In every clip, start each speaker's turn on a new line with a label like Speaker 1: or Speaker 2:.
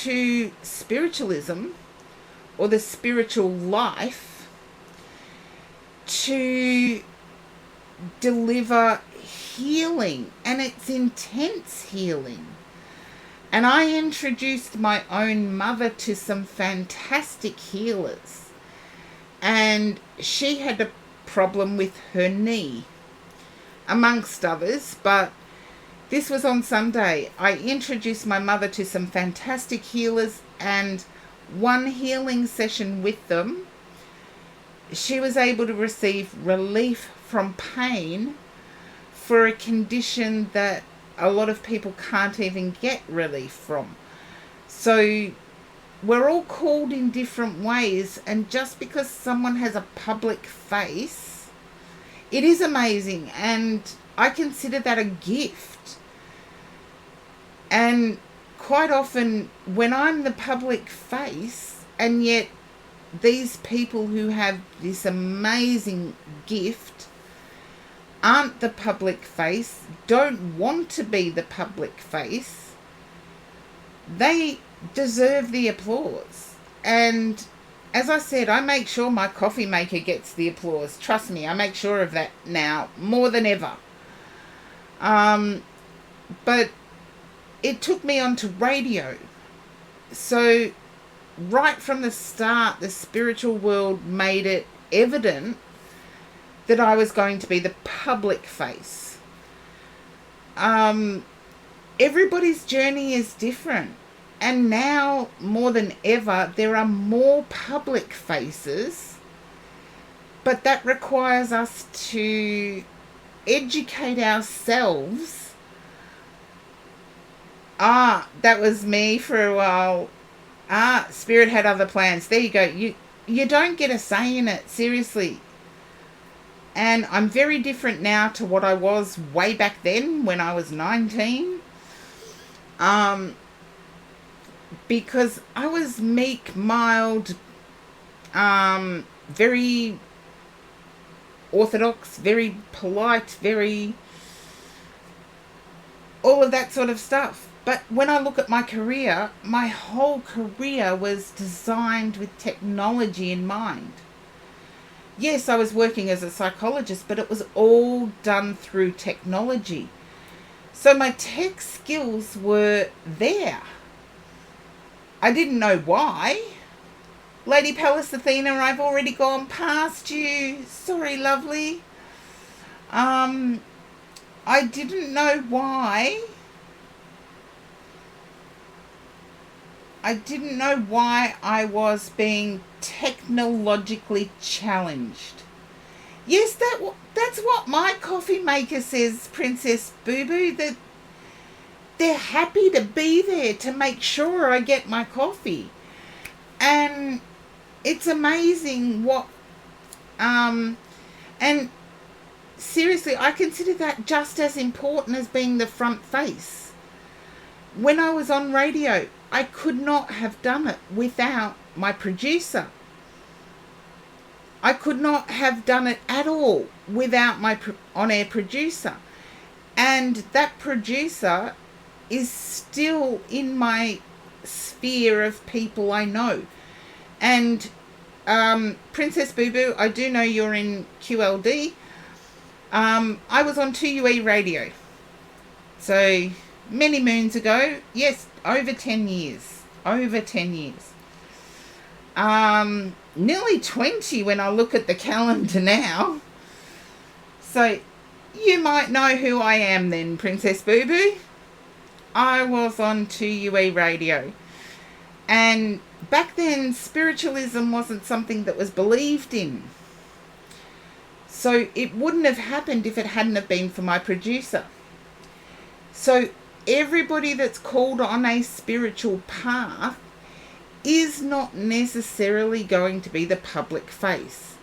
Speaker 1: to spiritualism or the spiritual life to deliver healing, and it's intense healing. And I introduced my own mother to some fantastic healers, and she had a problem with her knee, amongst others, but this was on Sunday. I introduced my mother to some fantastic healers, and one healing session with them, she was able to receive relief from pain for a condition that a lot of people can't even get relief from. So we're all called in different ways, and just because someone has a public face, it is amazing, and I consider that a gift. And quite often when I'm the public face, and yet these people who have this amazing gift aren't the public face, don't want to be the public face, they deserve the applause. And as I said, I make sure my coffee maker gets the applause. Trust me, I make sure of that now more than ever. But it took me onto radio. So right from the start, the spiritual world made it evident that I was going to be the public face. Everybody's journey is different. And now, more than ever, there are more public faces. But that requires us to educate ourselves. That was me for a while. Spirit had other plans. There you go. You don't get a say in it, seriously. And I'm very different now to what I was way back then when I was 19. Because I was meek, mild, very orthodox, very polite, very all of that sort of stuff. But when I look at my career, my whole career was designed with technology in mind. Yes, I was working as a psychologist, but it was all done through technology. So my tech skills were there. I didn't know why. Lady Palace Athena, I've already gone past you. Sorry, lovely. I didn't know why. I didn't know why I was being technologically challenged. Yes, that's what my coffee maker says, Princess Boo Boo, that they're happy to be there to make sure I get my coffee. And it's amazing what... and seriously, I consider that just as important as being the front face. When I was on radio, I could not have done it without my producer. I could not have done it at all without my on-air producer. And that producer is still in my sphere of people I know. And Princess Boo Boo, I do know you're in QLD. I was on 2UE radio. So many moons ago. Yes, over 10 years. Over 10 years. Nearly 20 when I look at the calendar now. So you might know who I am then, Princess Boo Boo. I was on 2UE radio. And back then, spiritualism wasn't something that was believed in. So it wouldn't have happened if it hadn't have been for my producer. So everybody that's called on a spiritual path is not necessarily going to be the public face.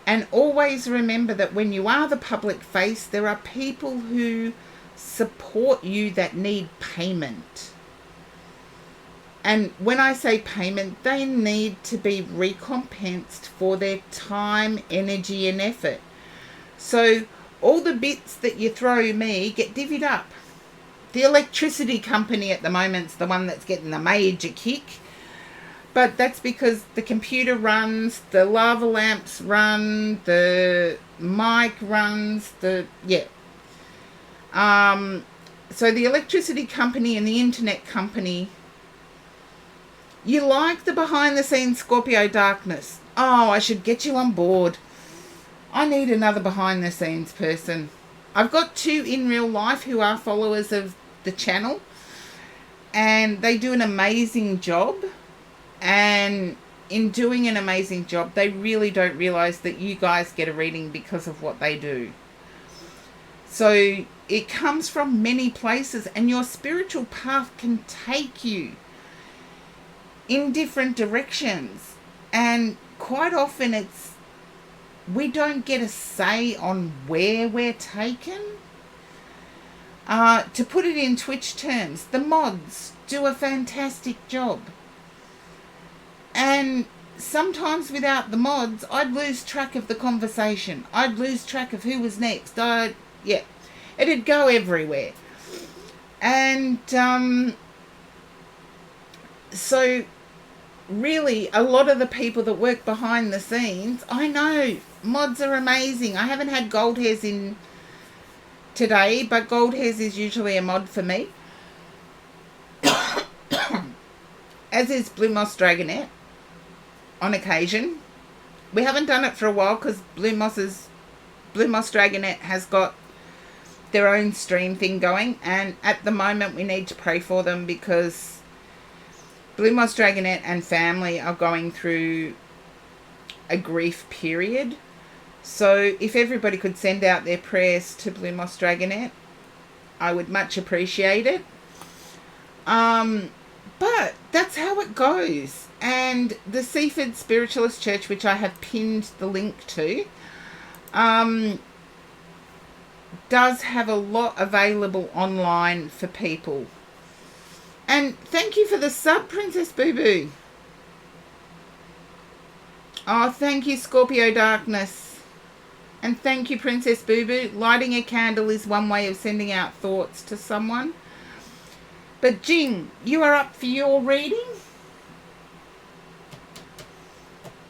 Speaker 1: And always remember that when you are the public face, there are people who support you that need payment. And when I say payment, they need to be recompensed for their time, energy and effort. So all the bits that you throw me get divvied up. The electricity company at the moment's the one that's getting the major kick. But that's because the computer runs, the lava lamps run, the mic runs, so the electricity company and the internet company, you like the behind the scenes Scorpio darkness. Oh, I should get you on board. I need another behind the scenes person. I've got 2 in real life who are followers of the channel, and they do an amazing job. And in doing an amazing job, they really don't realize that you guys get a reading because of what they do. So it comes from many places, and your spiritual path can take you in different directions. And quite often we don't get a say on where we're taken. To put it in Twitch terms, the mods do a fantastic job. And sometimes without the mods, I'd lose track of the conversation. I'd lose track of who was next. It'd go everywhere. And so really, a lot of the people that work behind the scenes, I know, mods are amazing. I haven't had Gold Hairs in today, but Gold Hairs is usually a mod for me. As is Blue Moss Dragonette. On occasion. We haven't done it for a while because Blue Moss Dragonette has got their own stream thing going, and at the moment we need to pray for them because Blue Moss Dragonette and family are going through a grief period. So if everybody could send out their prayers to Blue Moss Dragonette, I would much appreciate it. But that's how it goes. And the Seaford Spiritualist Church, which I have pinned the link to, does have a lot available online for people. And thank you for the sub, Princess Boo Boo. Oh, thank you, Scorpio Darkness. And thank you, Princess Boo Boo. Lighting a candle is one way of sending out thoughts to someone. But Jing, you are up for your reading.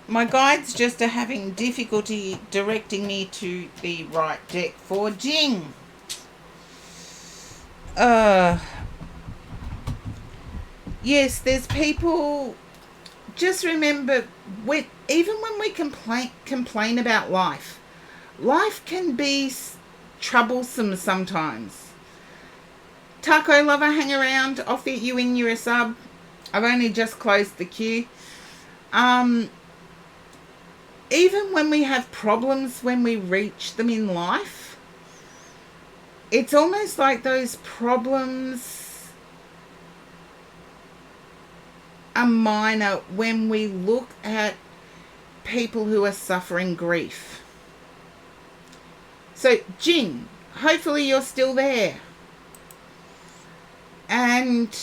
Speaker 1: My guides just are having difficulty directing me to the right deck for Jing. Yes, there's people. Just remember, even when we complain about life can be troublesome sometimes. Taco Lover, hang around. I'll fit you in. You're a sub. I've only just closed the queue. Even when we have problems, when we reach them in life, it's almost like those problems are minor when we look at people who are suffering grief. So, Jing, hopefully you're still there. And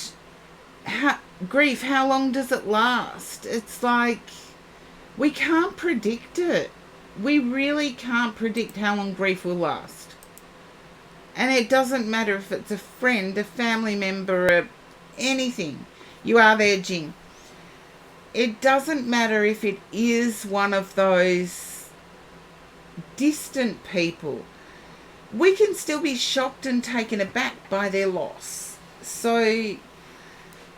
Speaker 1: grief, how long does it last? It's like we can't predict it. We really can't predict how long grief will last. And it doesn't matter if it's a friend, a family member, anything. You are there, Jing. It doesn't matter if it is one of those distant people. We can still be shocked and taken aback by their loss. So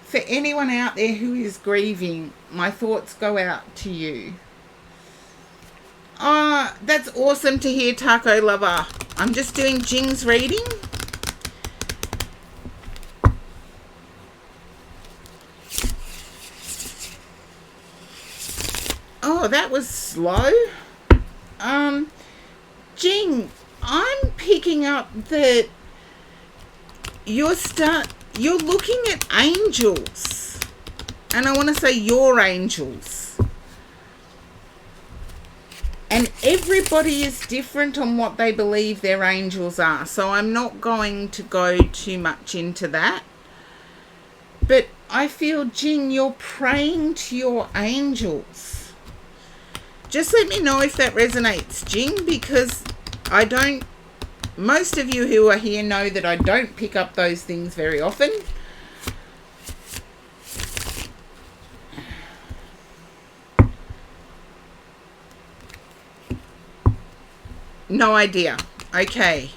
Speaker 1: for anyone out there who is grieving, my thoughts go out to you. Ah, that's awesome to hear, Taco Lover. I'm just doing Jing's reading. Oh, that was slow. Jing, I'm picking up that you're looking at angels. And I want to say your angels. And everybody is different on what they believe their angels are. So I'm not going to go too much into that. But I feel, Jing, you're praying to your angels. Just let me know if that resonates, Jing, because I don't Most of you who are here know that I don't pick up those things very often. No idea. Okay.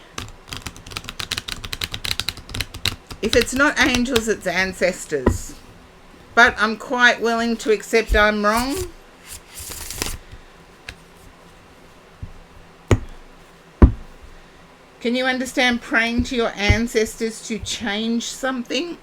Speaker 1: If it's not angels, it's ancestors. But I'm quite willing to accept I'm wrong. Can you understand praying to your ancestors to change something?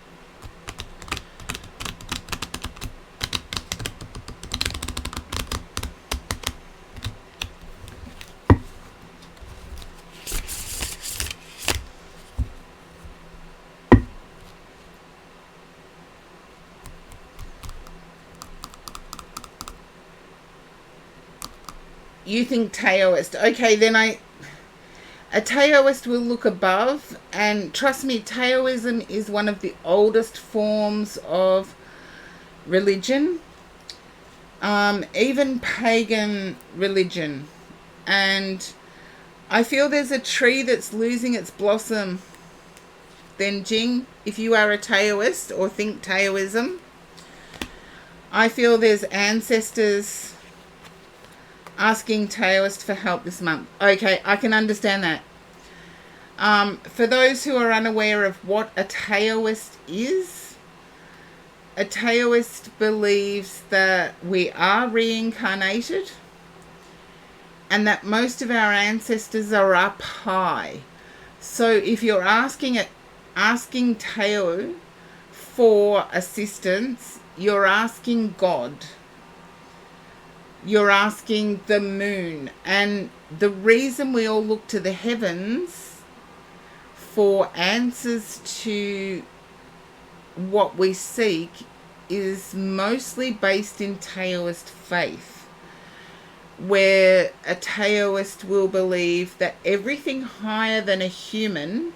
Speaker 1: You think Taoist. Okay, then a Taoist will look above, and trust me, Taoism is one of the oldest forms of religion, even pagan religion. And I feel there's a tree that's losing its blossom. Then Jing, if you are a Taoist or think Taoism, I feel there's ancestors asking Taoist for help this month. Okay, I can understand that. For those who are unaware of what a Taoist is, a Taoist believes that we are reincarnated and that most of our ancestors are up high. So if you're asking Tao for assistance, you're asking God. You're asking the moon. And the reason we all look to the heavens for answers to what we seek is mostly based in Taoist faith, where a Taoist will believe that everything higher than a human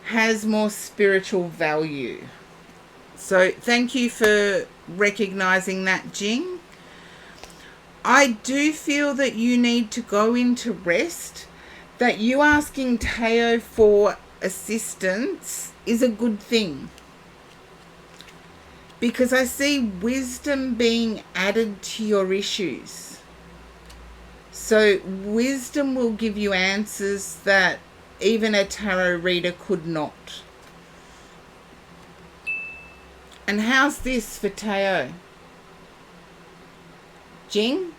Speaker 1: has more spiritual value. So thank you for recognizing that, Jing. I do feel that you need to go into rest, that you asking Tao for assistance is a good thing. Because I see wisdom being added to your issues. So wisdom will give you answers that even a tarot reader could not. And how's this for Tao? Jing?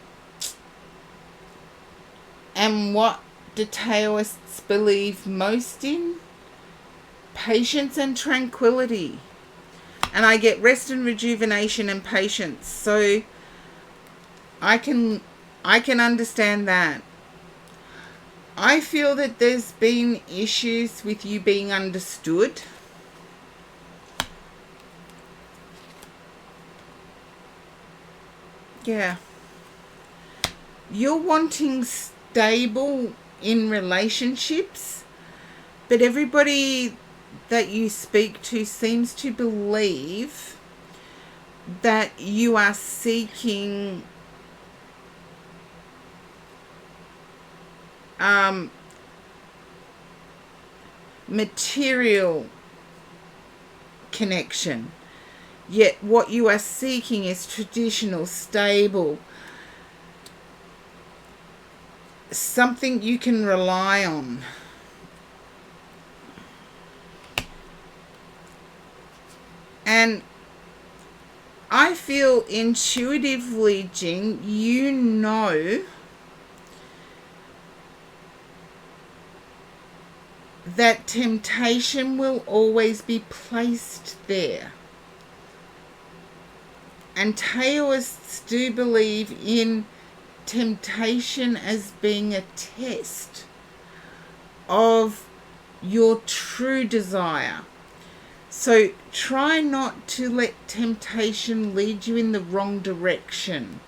Speaker 1: And what do Taoists believe most in? Patience and tranquility. And I get rest and rejuvenation and patience. So I can understand that. I feel that there's been issues with you being understood. Yeah. You're wanting stable in relationships, but everybody that you speak to seems to believe that you are seeking material connection. Yet what you are seeking is traditional, stable, something you can rely on. And I feel intuitively, Jing, you know that temptation will always be placed there. And Taoists do believe in temptation as being a test of your true desire. So try not to let temptation lead you in the wrong direction.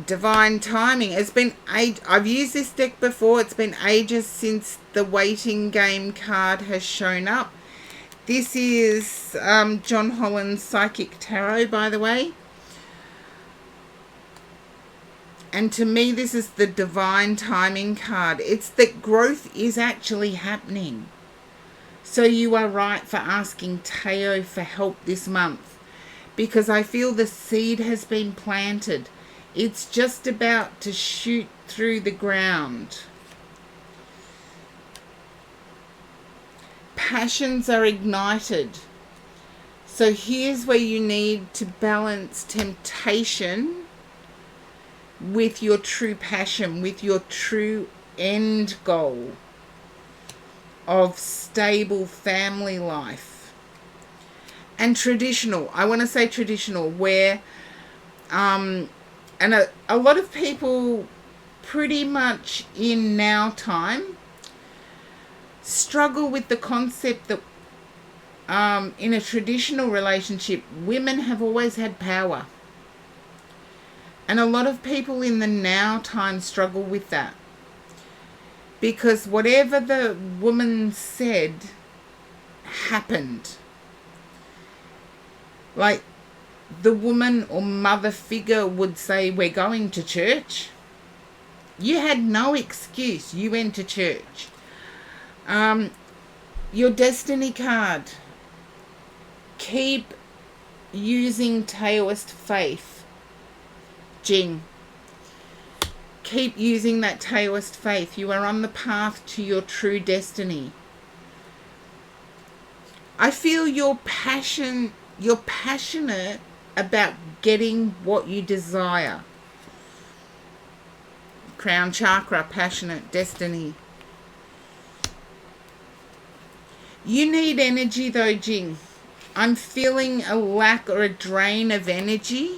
Speaker 1: Divine timing. I've used this deck before. It's been ages since the waiting game card has shown up. This is John Holland's Psychic Tarot, by the way. And to me, this is the divine timing card. It's that growth is actually happening. So you are right for asking Tao for help this month, because I feel the seed has been planted. It's just about to shoot through the ground. Passions are ignited. So here's where you need to balance temptation with your true passion, with your true end goal of stable family life. And traditional, I want to say traditional, where and a lot of people pretty much in now time struggle with the concept that in a traditional relationship, women have always had power. And a lot of people in the now time struggle with that. Because whatever the woman said happened. Like the woman or mother figure would say, we're going to church. You had no excuse. You went to church. Your destiny card. Keep using Taoist faith. Jing. Keep using that Taoist faith. You are on the path to your true destiny. I feel you're passionate about getting what you desire. Crown chakra, passionate, destiny. You need energy though, Jing. I'm feeling a lack or a drain of energy.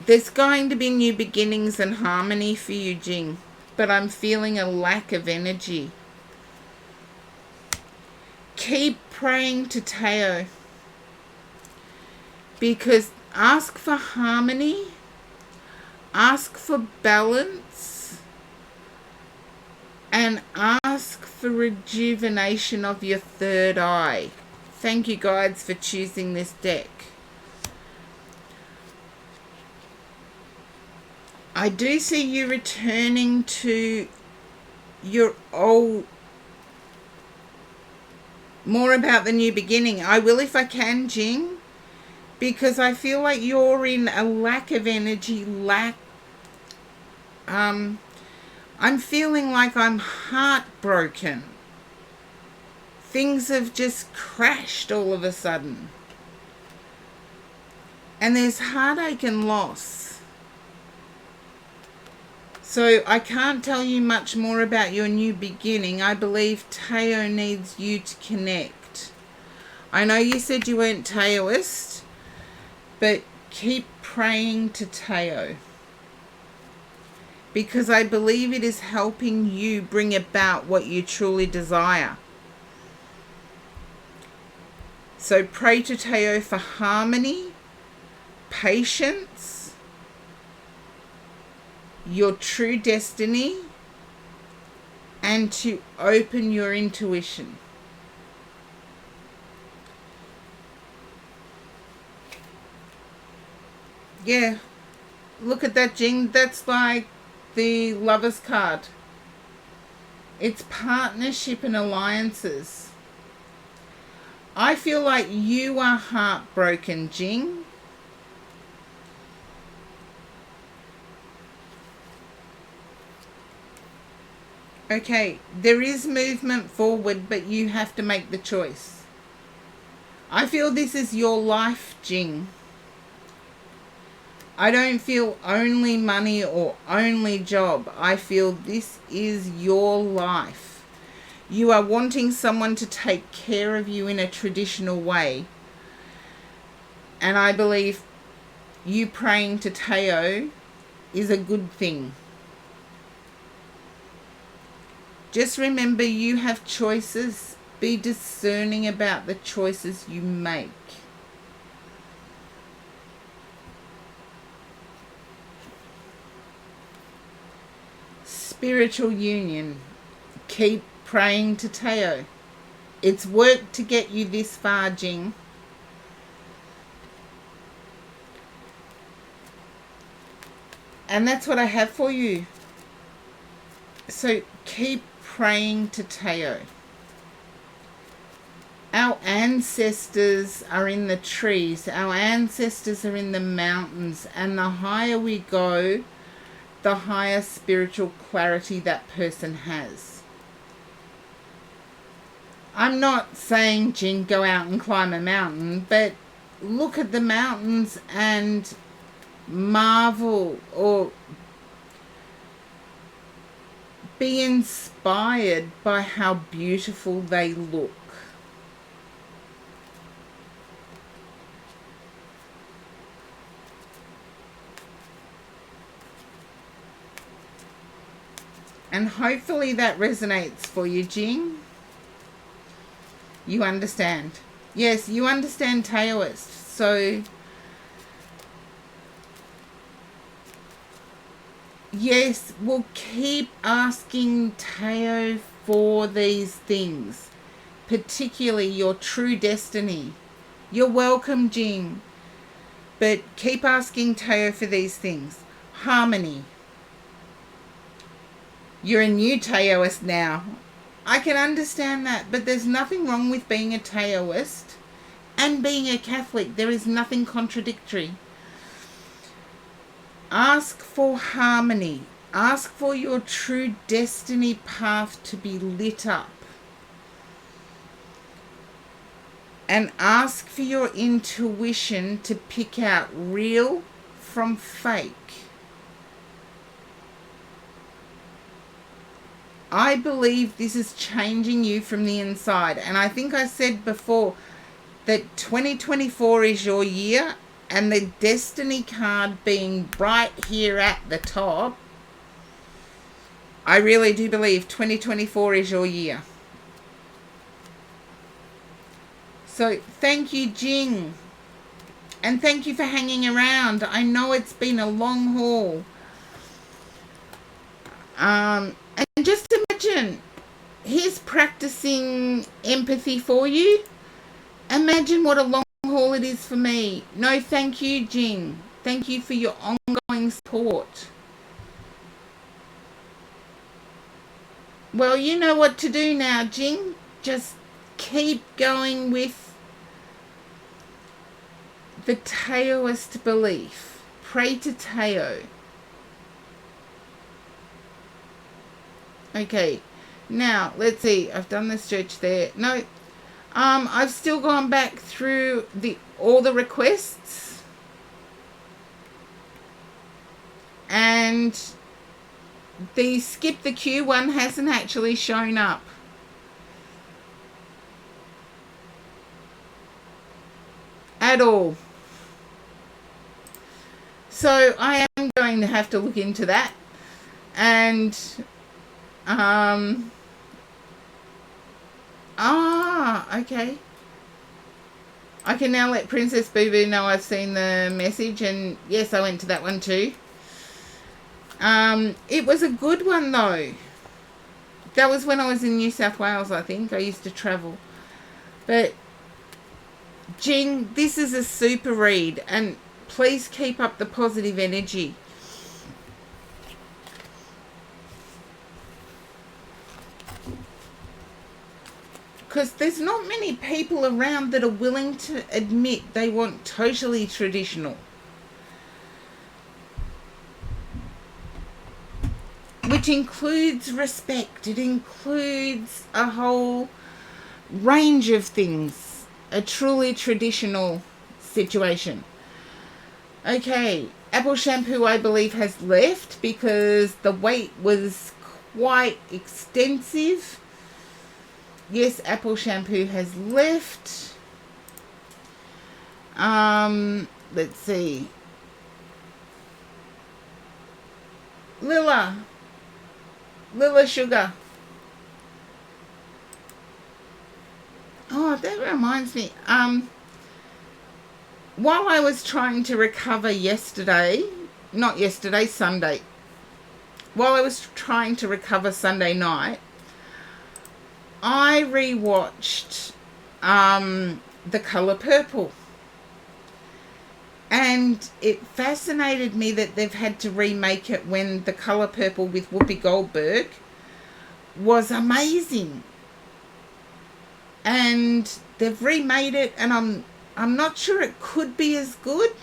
Speaker 1: There's going to be new beginnings and harmony for you, Jing, but I'm feeling a lack of energy. Keep praying to Tao, because ask for harmony, ask for balance, and ask for rejuvenation of your third eye. Thank you, guides, for choosing this deck. I do see you returning to your old, more about the new beginning. I will if I can, Jing, because I feel like you're in a lack of energy, I'm feeling like I'm heartbroken. Things have just crashed all of a sudden. And there's heartache and loss. So I can't tell you much more about your new beginning. I believe Tao needs you to connect. I know you said you weren't Taoist, but keep praying to Tao, because I believe it is helping you bring about what you truly desire. So pray to Tao for harmony, patience, your true destiny, and to open your intuition. Yeah, look at that, Jing. That's like the Lover's card. It's partnership and alliances. I feel like you are heartbroken, Jing. Okay, there is movement forward, but you have to make the choice. I feel this is your life, Jing. I don't feel only money or only job. I feel this is your life. You are wanting someone to take care of you in a traditional way. And I believe you praying to Tao is a good thing. Just remember, you have choices. Be discerning about the choices you make. Spiritual union. Keep praying to Tao. It's worked to get you this far, Jing. And that's what I have for you. So keep praying to Teo. Our ancestors are in the trees. Our ancestors are in the mountains. And the higher we go, the higher spiritual clarity that person has. I'm not saying, Jing, go out and climb a mountain, but look at the mountains and marvel or be inspired by how beautiful they look. And hopefully that resonates for you, Jing. You understand. Yes, you understand Taoist. So, yes, we'll keep asking Tao for these things, particularly your true destiny. You're welcome, Jing. But keep asking Tao for these things. Harmony. You're a new Taoist now. I can understand that, but there's nothing wrong with being a Taoist and being a Catholic. There is nothing contradictory. Ask for harmony. Ask for your true destiny path to be lit up. And ask for your intuition to pick out real from fake. I believe this is changing you from the inside. And I think I said before that 2024 is your year, and the destiny card being right here at the top, I really do believe 2024 is your year. So thank you, Jing. And thank you for hanging around. I know it's been a long haul. And just imagine, here's practicing empathy for you. Imagine what a long haul it is for me. No, thank you, Jing. Thank you for your ongoing support. Well, you know what to do now, Jing. Just keep going with the Taoist belief. Pray to Tao. Okay, now let's see. I've done the stretch there. No, I've still gone back through all the requests, and the skip the queue one hasn't actually shown up. At all. So I am going to have to look into that. And okay. I can now let Princess Boo Boo know I've seen the message, and yes, I went to that one too. It was a good one though. That was when I was in New South Wales, I think. I used to travel. But Jing, this is a super read, and please keep up the positive energy. Because there's not many people around that are willing to admit they want totally traditional. Which includes respect. It includes a whole range of things. A truly traditional situation. Okay, Apple Shampoo, I believe, has left because the wait was quite extensive. Yes, Apple Shampoo has left. Let's see. Lilla Sugar. Oh, that reminds me. While I was trying to recover Sunday, while I was trying to recover Sunday night, I rewatched The Colour Purple. And it fascinated me that they've had to remake it when The Colour Purple with Whoopi Goldberg was amazing. And they've remade it, and I'm not sure it could be as good.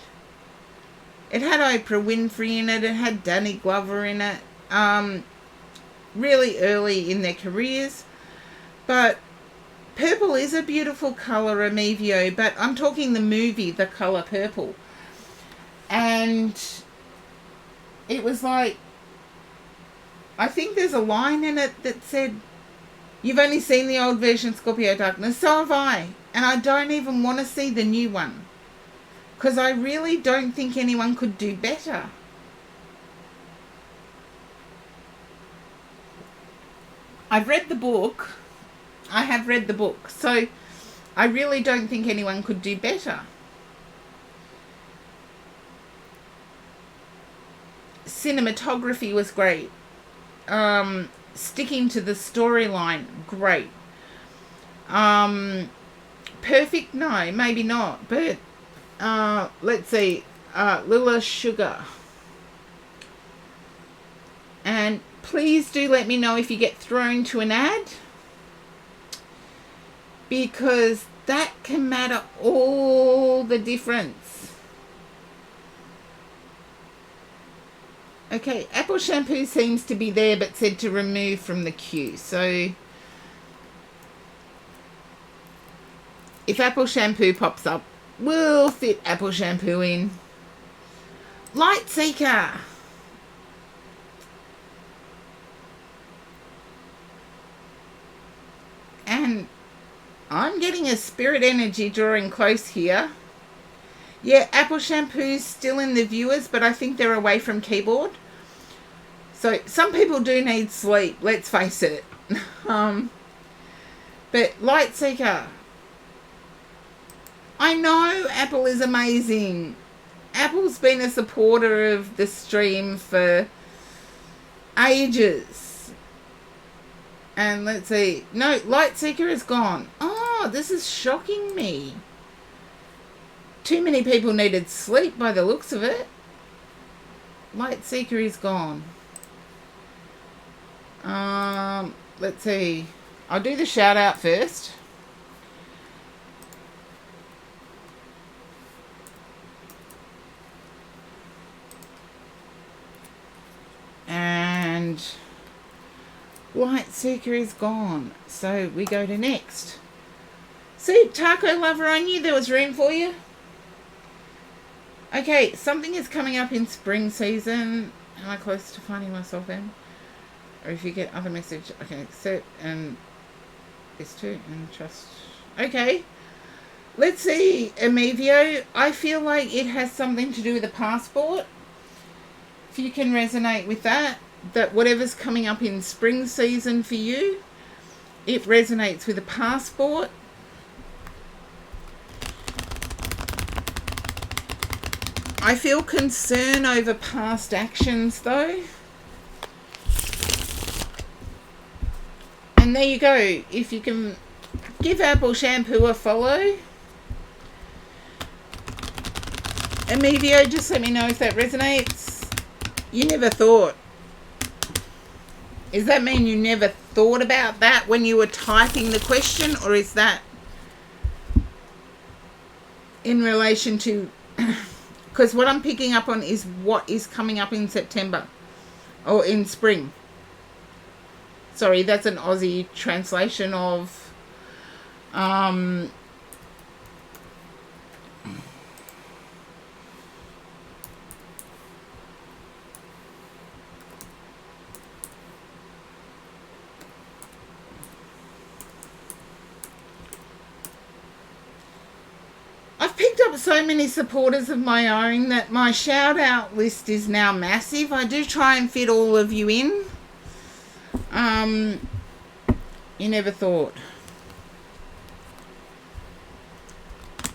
Speaker 1: It had Oprah Winfrey in it. It had Danny Glover in it. Really early in their careers. But purple is a beautiful colour, Amevio. But I'm talking the movie, The Colour Purple. And it was like, I think there's a line in it that said, "You've only seen the old version, Scorpio Darkness." So have I. And I don't even want to see the new one. Because I really don't think anyone could do better. I've read the book. I have read the book. So I really don't think anyone could do better. Cinematography was great. Sticking to the storyline, great. Perfect? No, maybe not. But let's see. Lila Sugar. And please do let me know if you get thrown to an ad, because that can matter all the difference. Okay, Apple Shampoo seems to be there but said to remove from the queue. So if Apple Shampoo pops up, we'll fit Apple Shampoo in. Light Seeker. And I'm getting a spirit energy drawing close here. Yeah, Apple Shampoo's still in the viewers, but I think they're away from keyboard. So some people do need sleep, let's face it. But Light Seeker. I know Apple is amazing. Apple's been a supporter of the stream for ages. And let's see. No, Light Seeker is gone. Oh, this is shocking me. Too many people needed sleep by the looks of it. Light Seeker is gone. Let's see. I'll do the shout out first. And Light Seeker is gone. So we go to next. See, Taco Lover, I knew there was room for you. Okay, something is coming up in spring season. Am I close to finding myself in? Or if you get other message, I can accept and this too and trust. Okay. Let's see, Amevio. I feel like it has something to do with a passport. If you can resonate with that whatever's coming up in spring season for you, it resonates with a passport. I feel concern over past actions though. And there you go. If you can give Apple Shampoo a follow. Amevio, just let me know if that resonates. You never thought. Does that mean you never thought about that when you were typing the question? Or is that in relation to... Because what I'm picking up on is what is coming up in September. Or in spring. Sorry, that's an Aussie translation of... I've picked up so many supporters of my own that my shout out list is now massive. I do try and fit all of you in. You never thought.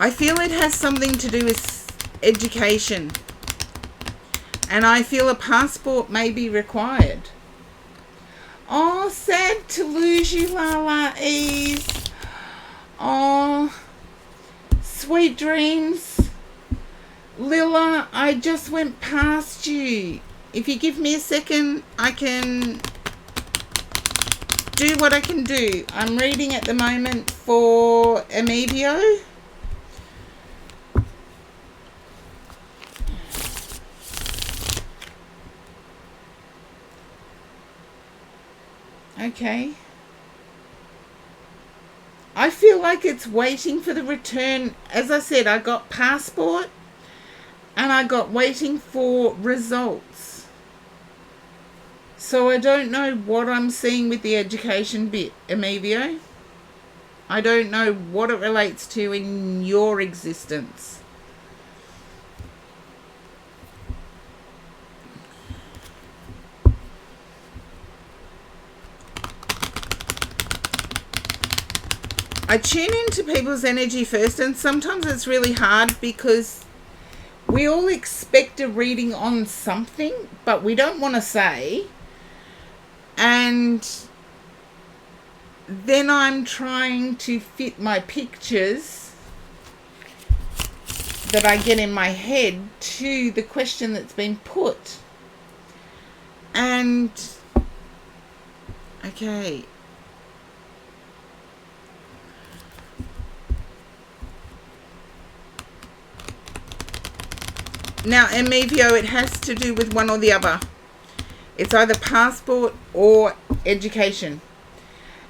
Speaker 1: I feel it has something to do with education. And I feel a passport may be required. Oh, sad to lose you, Lala Ease. Oh, sweet dreams. Lila, I just went past you. If you give me a second, I can do what I can do. I'm reading at the moment for Emilio. Okay. I feel like it's waiting for the return. As I said, I got passport and I got waiting for results. So I don't know what I'm seeing with the education bit, Emilio. I don't know what it relates to in your existence. I tune into people's energy first, and sometimes it's really hard because we all expect a reading on something, but we don't want to say. And then I'm trying to fit my pictures that I get in my head to the question that's been put. And, okay. Now, Emilio, it has to do with one or the other. It's either passport or education.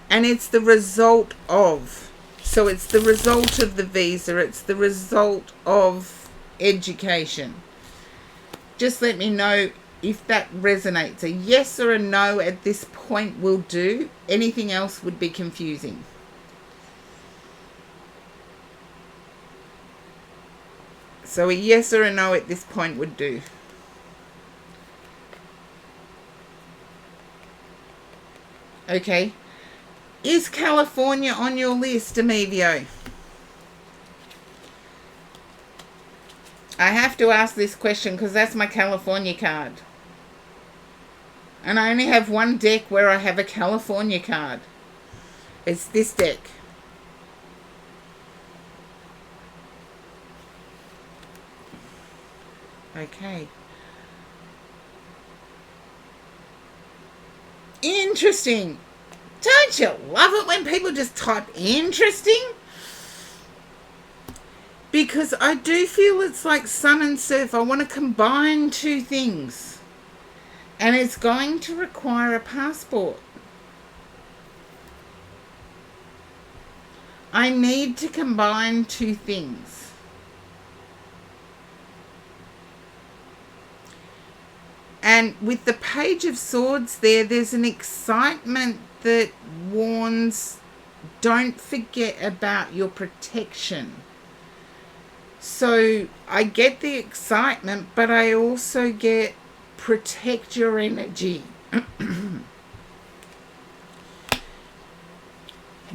Speaker 1: And it's the result of. So it's the result of the visa. It's the result of education. Just let me know if that resonates. A yes or a no at this point will do. Anything else would be confusing. So a yes or a no at this point would do. Okay. Is California on your list, Emilio? I have to ask this question because that's my California card. And I only have one deck where I have a California card. It's this deck. Okay. Interesting. Don't you love it when people just type interesting? Because I do feel it's like sun and surf. I want to combine two things. And it's going to require a passport. I need to combine two things. And with the Page of Swords there's an excitement that warns, don't forget about your protection. So I get the excitement, but I also get protect your energy.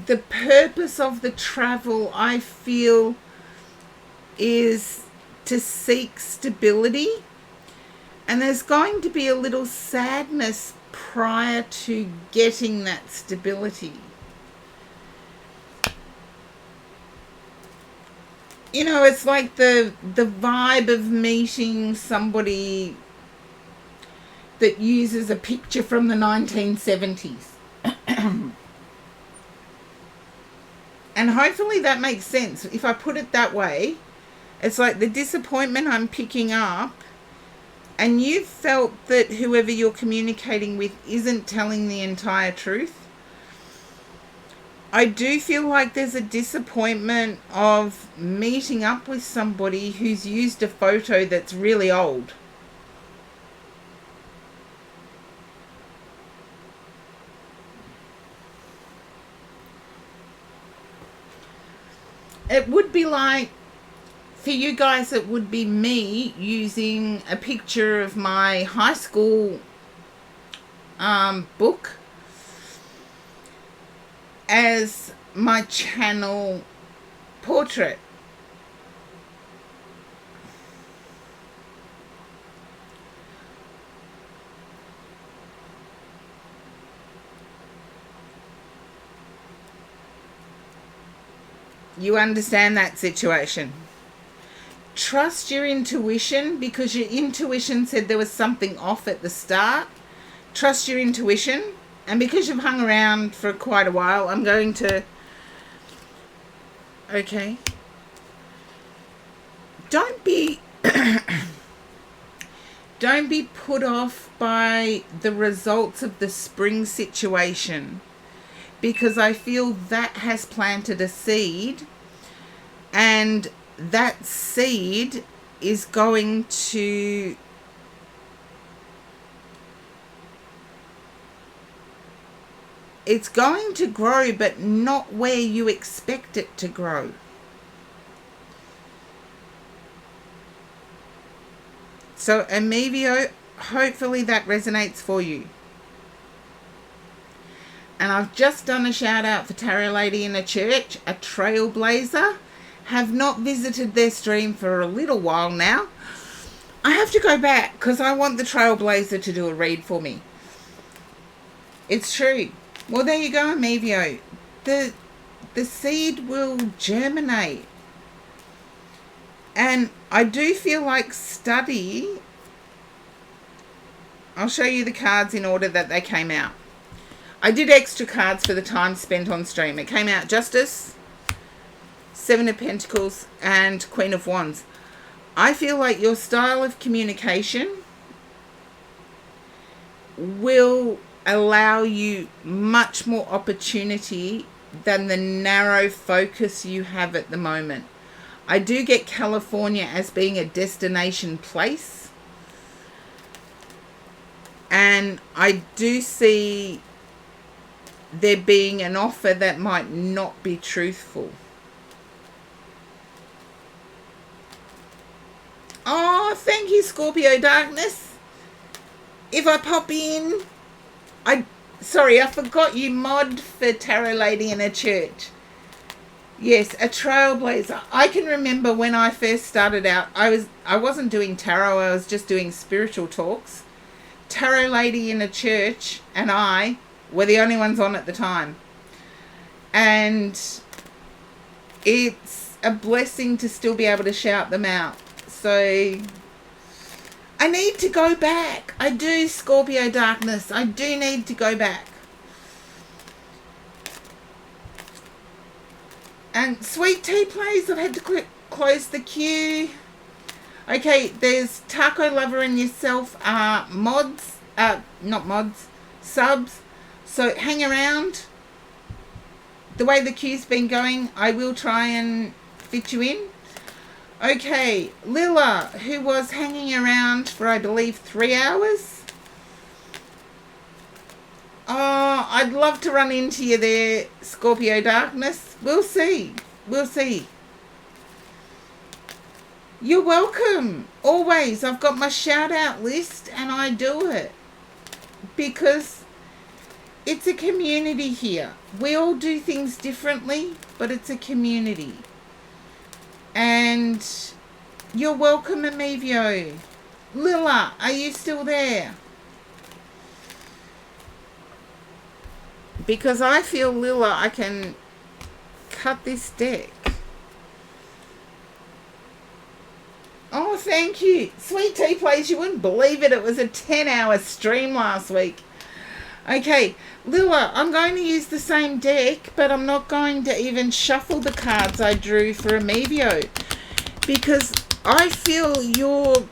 Speaker 1: The purpose of the travel, I feel, is to seek stability. And there's going to be a little sadness prior to getting that stability. You know, it's like the vibe of meeting somebody that uses a picture from the 1970s. And hopefully that makes sense. If I put it that way, it's like the disappointment I'm picking up, and you felt that whoever you're communicating with isn't telling the entire truth. I do feel like there's a disappointment of meeting up with somebody who's used a photo that's really old. It would be like, for you guys, it would be me using a picture of my high school book as my channel portrait. You understand that situation? trust your intuition, because your intuition said there was something off at the start. Trust your intuition. And because you've hung around for quite a while, I'm going to... Okay. Don't be... Don't be put off by the results of the spring situation, because I feel that has planted a seed, and that seed is going to grow, but not where you expect it to grow. So, Amevio, hopefully that resonates for you. And I've just done a shout out for Tarot Lady in a Church, a trailblazer. Have not visited their stream for a little while now. I have to go back because I want the trailblazer to do a read for me. It's true. Well, there you go, Amevio. The seed will germinate. And I do feel like study... I'll show you the cards in order that they came out. I did extra cards for the time spent on stream. It came out Justice, Seven of Pentacles, and Queen of Wands. I feel like your style of communication will allow you much more opportunity than the narrow focus you have at the moment. I do get California as being a destination place. And I do see there being an offer that might not be truthful. Oh, thank you, Scorpio Darkness. If I pop in, sorry, I forgot you mod for Tarot Lady in a Church. Yes, a trailblazer. I can remember when I first started out, I wasn't doing tarot, I was just doing spiritual talks. Tarot Lady in a Church and I were the only ones on at the time. And it's a blessing to still be able to shout them out. So I need to go back. I do, Scorpio Darkness. I do need to go back. And Sweet Tea Plays, I've had to close the queue. Okay, there's Taco Lover and yourself mods. Not mods, subs. So hang around. The way the queue's been going, I will try and fit you in. Okay, Lilla, who was hanging around for, I believe, 3 hours. Oh, I'd love to run into you there, Scorpio Darkness. We'll see. We'll see. You're welcome. Always. I've got my shout out list and I do it. Because it's a community here. We all do things differently, but it's a community. And you're welcome, Amevio. Lilla, are you still there? Because I feel, Lilla, I can cut this deck. Oh, thank you. Sweet Tea Plays, you wouldn't believe it. It was a 10-hour stream last week. Okay, Lilla, I'm going to use the same deck, but I'm not going to even shuffle the cards I drew for Amevio. Because I feel you're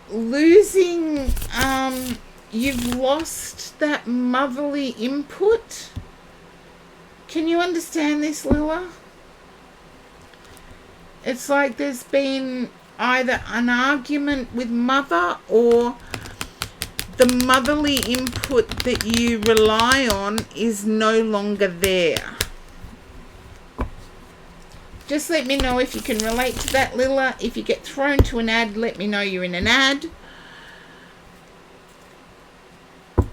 Speaker 1: losing... You've lost that motherly input. Can you understand this, Lilla? It's like there's been either an argument with mother or the motherly input that you rely on is no longer there. Just let me know if you can relate to that, Lilla. If you get thrown to an ad, let me know you're in an ad.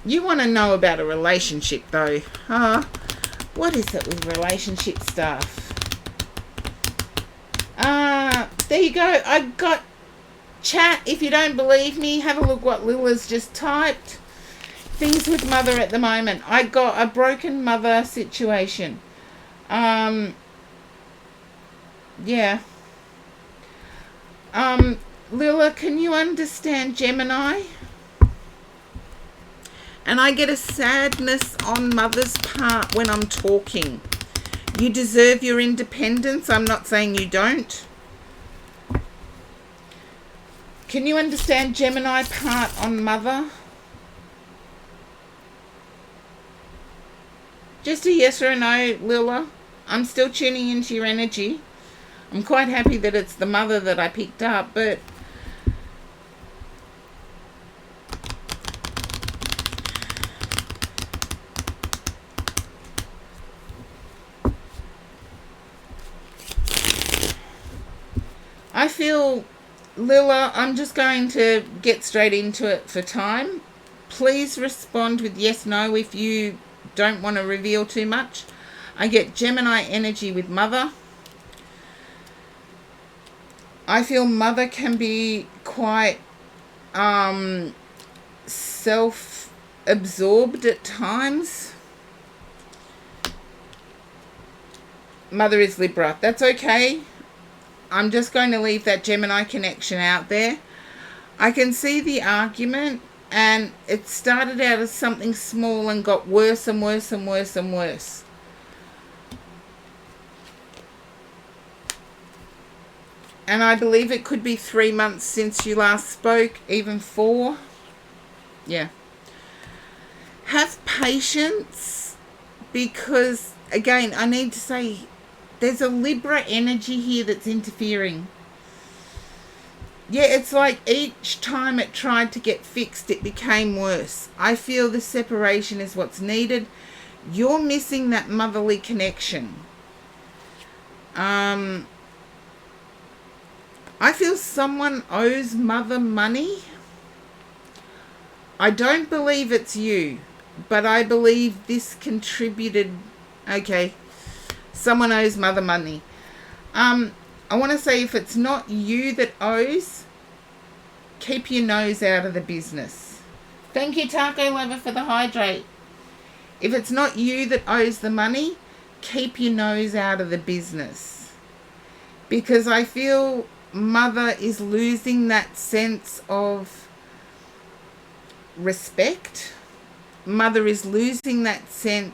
Speaker 1: You want to know about a relationship, though. What is it with relationship stuff? There you go. I got chat. If you don't believe me, have a look what Lilla's just typed. Things with mother at the moment. I got a broken mother situation. Yeah. Lila, can you understand Gemini? And I get a sadness on mother's part when I'm talking. You deserve your independence. I'm not saying you don't. Can you understand Gemini part on mother? Just a yes or a no, Lila. I'm still tuning into your energy. I'm quite happy that it's the mother that I picked up, but I feel, Lila, I'm just going to get straight into it for time. Please respond with yes, no if you don't want to reveal too much. I get Gemini energy with mother. I feel mother can be quite self-absorbed at times. Mother is Libra. That's okay. I'm just going to leave that Gemini connection out there. I can see the argument, and it started out as something small and got worse and worse and worse and worse. And I believe it could be 3 months since you last spoke, even 4. Yeah. Have patience, because, again, I need to say, there's a Libra energy here that's interfering. Yeah, it's like each time it tried to get fixed, it became worse. I feel the separation is what's needed. You're missing that motherly connection. I feel someone owes mother money. I don't believe it's you, but I believe this contributed. Okay, someone owes mother money. I want to say, if it's not you that owes, keep your nose out of the business. Thank you, Taco Lover, for the hydrate. If it's not you that owes the money, keep your nose out of the business. Because I feel mother is losing that sense of respect. Mother is losing that sense